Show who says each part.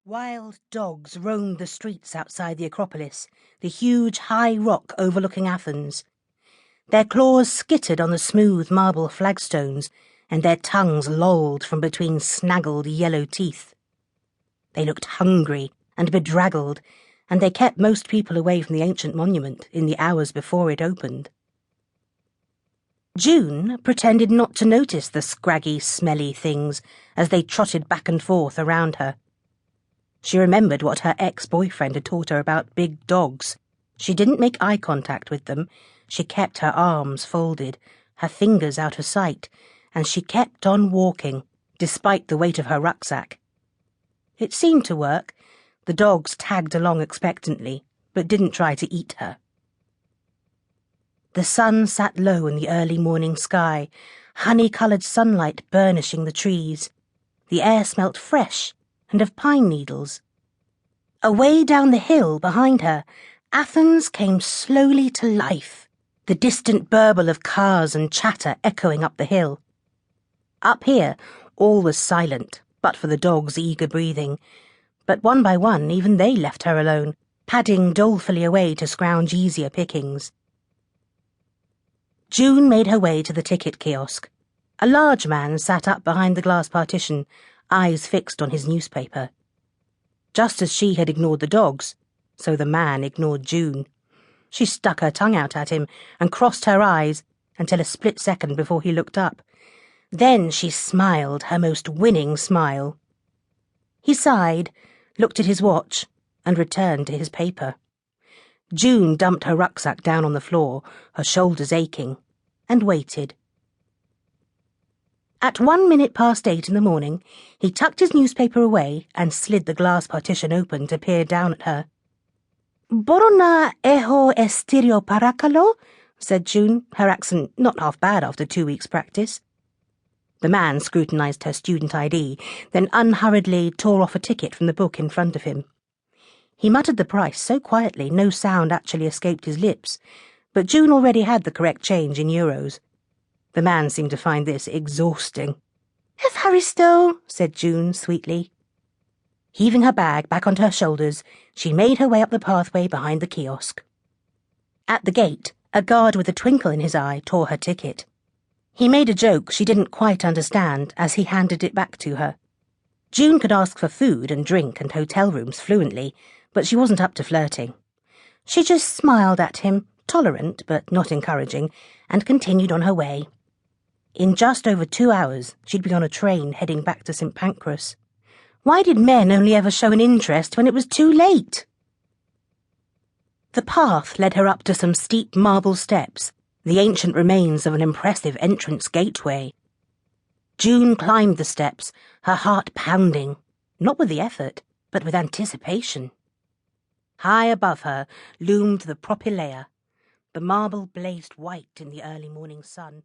Speaker 1: Wild dogs roamed the streets outside the Acropolis, the huge high rock overlooking Athens. Their claws skittered on the smooth marble flagstones, and their tongues lolled from between snaggled yellow teeth. They looked hungry and bedraggled, and they kept most people away from the ancient monument in the hours before it opened. June pretended not to notice the scraggy, smelly things as they trotted back and forth around her. She remembered what her ex-boyfriend had taught her about big dogs. She didn't make eye contact with them. She kept her arms folded, her fingers out of sight, and she kept on walking, despite the weight of her rucksack. It seemed to work. The dogs tagged along expectantly, but didn't try to eat her. The sun sat low in the early morning sky, honey-coloured sunlight burnishing the trees. The air smelt fresh and of pine needles. Away down the hill behind her, Athens came slowly to life, the distant burble of cars and chatter echoing up the hill. Up here, all was silent, but for the dogs' eager breathing. But one by one, even they left her alone, padding dolefully away to scrounge easier pickings. June made her way to the ticket kiosk. A large man sat up behind the glass partition, eyes fixed on his newspaper. Just as she had ignored the dogs, so the man ignored June. She stuck her tongue out at him and crossed her eyes until a split second before he looked up. Then she smiled her most winning smile. He sighed, looked at his watch, and returned to his paper. June dumped her rucksack down on the floor, her shoulders aching, and waited. At 8:01 in the morning, he tucked his newspaper away and slid the glass partition open to peer down at her. "Borona eho estirio parakalo," said June, her accent not half bad after 2 weeks' practice. The man scrutinized her student ID, then unhurriedly tore off a ticket from the book in front of him. He muttered the price so quietly no sound actually escaped his lips, but June already had the correct change in euros. The man seemed to find this exhausting. "Evharisto," said June sweetly. Heaving her bag back onto her shoulders, she made her way up the pathway behind the kiosk. At the gate, a guard with a twinkle in his eye tore her ticket. He made a joke she didn't quite understand as he handed it back to her. June could ask for food and drink and hotel rooms fluently, but she wasn't up to flirting. She just smiled at him, tolerant but not encouraging, and continued on her way. In just over 2 hours, she'd be on a train heading back to St. Pancras. Why did men only ever show an interest when it was too late? The path led her up to some steep marble steps, the ancient remains of an impressive entrance gateway. June climbed the steps, her heart pounding, not with the effort, but with anticipation. High above her loomed the propylaea. The marble blazed white in the early morning sun.